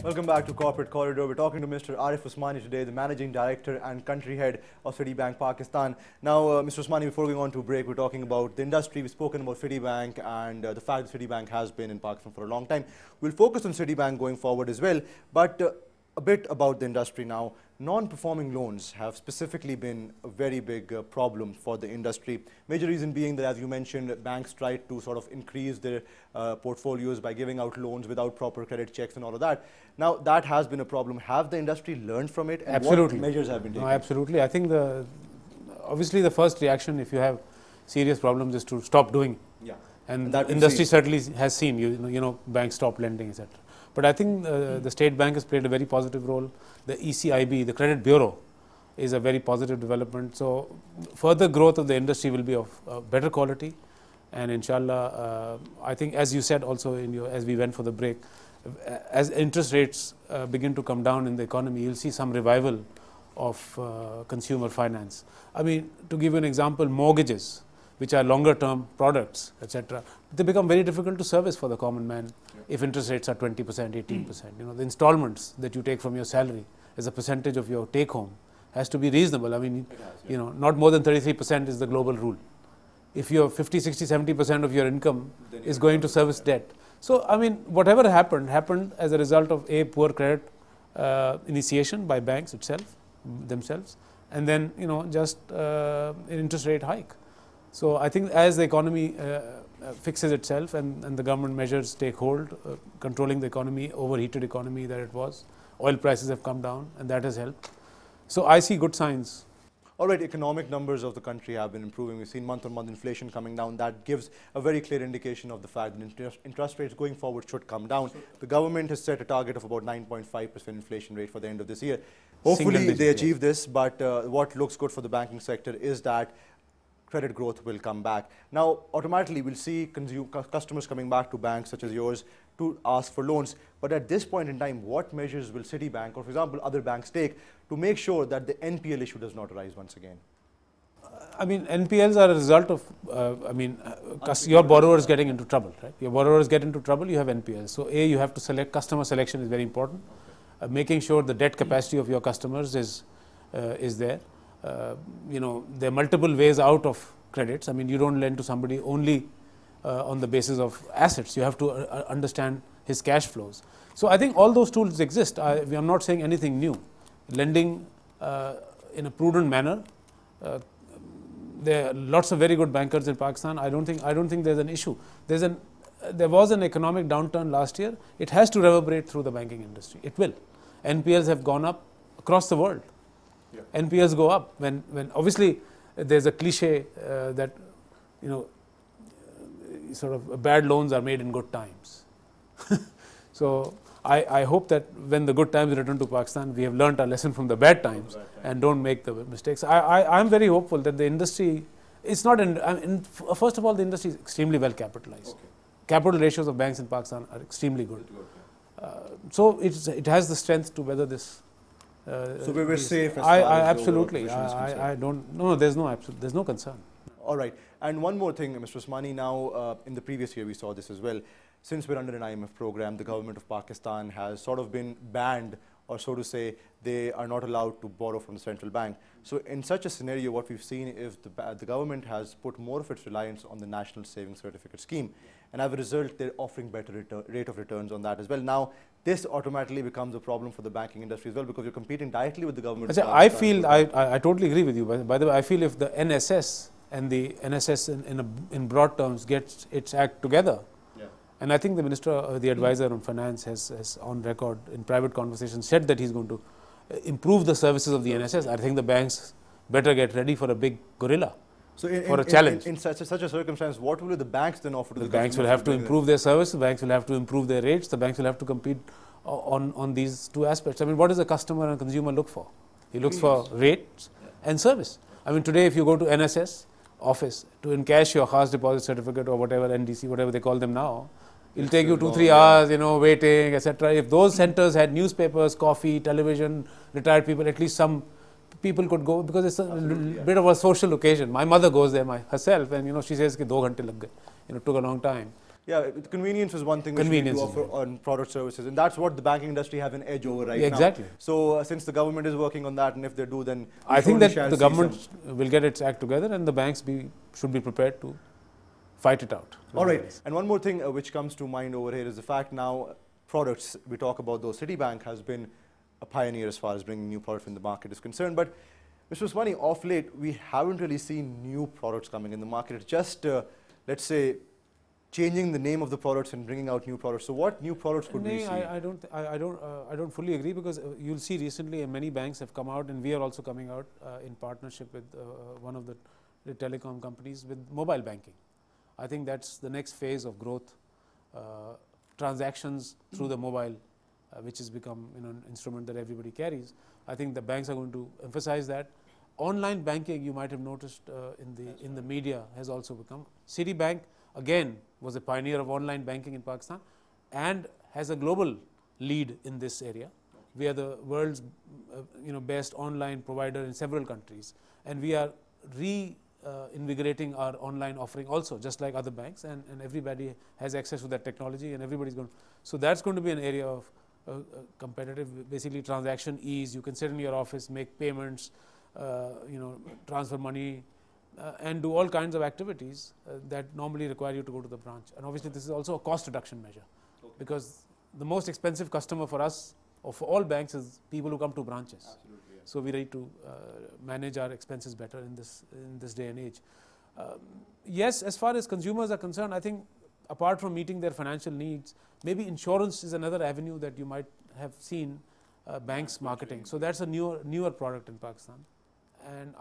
Welcome back to Corporate Corridor. We're talking to Mr. Arif Usmani today, the Managing Director and Country Head of Citibank Pakistan. Now, Mr. Usmani, before going on to break, we're talking about the industry. We've spoken about Citibank and the fact that Citibank has been in Pakistan for a long time. We'll focus on Citibank going forward as well, but a bit about the industry now. Non-performing loans have specifically been a very big problem for the industry. Major reason being that, as you mentioned, banks tried to sort of increase their portfolios by giving out loans without proper credit checks and all of that. Now, that has been a problem. Have the industry learned from it? And Absolutely. What measures have been taken? No, absolutely. I think obviously the first reaction if you have serious problems is to stop doing it. Yeah. And that the industry certainly has seen, banks stop lending, etc. But I think the State Bank has played a very positive role. The ECIB, the Credit Bureau, is a very positive development. So further growth of the industry will be of better quality. And inshallah, I think as you said also as we went for the break, as interest rates begin to come down in the economy, you'll see some revival of consumer finance. I mean, to give you an example, mortgages, which are longer term products, etc., they become very difficult to service for the common man if interest rates are 20%, 18%. The installments that you take from your salary as a percentage of your take home has to be reasonable. I mean, not more than 33% is the global rule. If your 50, 60, 70% of your income is going to service debt. So, I mean, whatever happened as a result of poor credit initiation by banks themselves, and then, just an interest rate hike. So I think as the economy fixes itself and the government measures take hold, controlling the economy, overheated economy that it was, oil prices have come down and that has helped. So I see good signs. All right, economic numbers of the country have been improving. We've seen month-on-month inflation coming down. That gives a very clear indication of the fact that interest rates going forward should come down. The government has set a target of about 9.5% inflation rate for the end of this year. Hopefully they achieve this, but what looks good for the banking sector is that credit growth will come back. Now, automatically, we'll see customers coming back to banks such as yours to ask for loans. But at this point in time, what measures will Citibank or, for example, other banks take to make sure that the NPL issue does not arise once again? I mean, NPLs are a result of, your borrowers getting into trouble, right? Your borrowers get into trouble, you have NPLs. So, you have to select, customer selection is very important. Making sure the debt capacity of your customers is there. There are multiple ways out of credits. I mean, you don't lend to somebody only on the basis of assets. You have to understand his cash flows. So I think all those tools exist. I'm not saying anything new. Lending in a prudent manner. There are lots of very good bankers in Pakistan. I don't think there's an issue. There was an economic downturn last year. It has to reverberate through the banking industry. It will. NPLs have gone up across the world. Yeah. NPLs go up when obviously there's a cliche that sort of bad loans are made in good times. So I hope that when the good times return to Pakistan, we have learnt our lesson from the bad times and don't make the mistakes. I'm very hopeful that the industry, it's not first of all, the industry is extremely well capitalized. Okay. Capital ratios of banks in Pakistan are extremely good. So it has the strength to weather this. So we were safe. Absolutely. I don't. No, there's no concern. All right. And one more thing, Mr. Usmani. Now, in the previous year, we saw this as well. Since we're under an IMF program, the government of Pakistan has sort of been banned, or so to say, they are not allowed to borrow from the central bank. So in such a scenario, what we've seen is the government has put more of its reliance on the National Savings Certificate Scheme. And as a result, they're offering better rate of returns on that as well. Now, this automatically becomes a problem for the banking industry as well, because you're competing directly with the government. I feel, I totally agree with you. By the way, I feel if the NSS and the NSS in broad terms gets its act together, and I think the minister, the advisor on finance has on record in private conversations said that he's going to improve the services of the NSS. I think the banks better get ready for a big gorilla. So for a challenge. In such a circumstance, what will the banks then offer to the banks will have to improve their service, the banks will have to improve their rates, the banks will have to compete on these two aspects. I mean, what does a customer and consumer look for? He looks for rates and service. I mean, today if you go to NSS office to encash your Khas deposit certificate or whatever, NDC, whatever they call them now, it'll take you 2-3 hours, waiting, etc. If those centers had newspapers, coffee, television, retired people, at least some people could go, because it's a bit of a social occasion. My mother goes there herself, and she says कि 2 घंटे लग गए. It took a long time. Yeah, convenience is one thing which we do offer on product services, and that's what the banking industry have an edge over right now. Exactly. So since the government is working on that, and if they do, then I think that the government will get its act together, and the banks should be prepared to fight it out. All right. And one more thing which comes to mind over here is the fact now products, we talk about those, Citibank has been a pioneer as far as bringing new products in the market is concerned. But Mr. Usmani, off late, we haven't really seen new products coming in the market. It's just, let's say, changing the name of the products and bringing out new products. So what new products could we see? I don't fully agree, because you'll see recently many banks have come out, and we are also coming out in partnership with one of the telecom companies with mobile banking. I think that's the next phase of growth. Transactions through the mobile, which has become an instrument that everybody carries. I think the banks are going to emphasize that. Online banking, you might have noticed in the media, has also become. Citibank again was a pioneer of online banking in Pakistan and has a global lead in this area. We are the world's best online provider in several countries, and we are invigorating our online offering also, just like other banks, and everybody has access to that technology, and everybody's going to. So that's going to be an area of competitive, basically transaction ease. You can sit in your office, make payments, transfer money, and do all kinds of activities that normally require you to go to the branch. And obviously this is also a cost reduction measure, because the most expensive customer for us or for all banks is people who come to branches. Absolutely, yeah. So we need to manage our expenses better in this day and age. Yes, as far as consumers are concerned, I think apart from meeting their financial needs, maybe insurance is another avenue that you might have seen banks marketing. So that's a newer product in Pakistan. And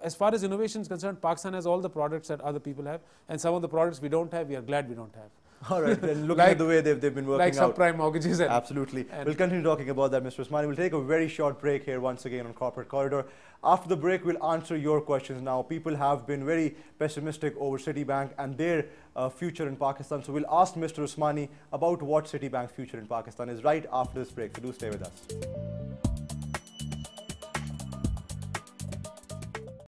as far as innovation is concerned, Pakistan has all the products that other people have, and some of the products we don't have, we are glad we don't have. All right, and looking at the way they've been working out. Like subprime mortgages. Absolutely. We'll continue talking about that, Mr. Usmani. We'll take a very short break here once again on Corporate Corridor. After the break, we'll answer your questions now. People have been very pessimistic over Citibank and their future in Pakistan. So we'll ask Mr. Usmani about what Citibank's future in Pakistan is right after this break. So do stay with us.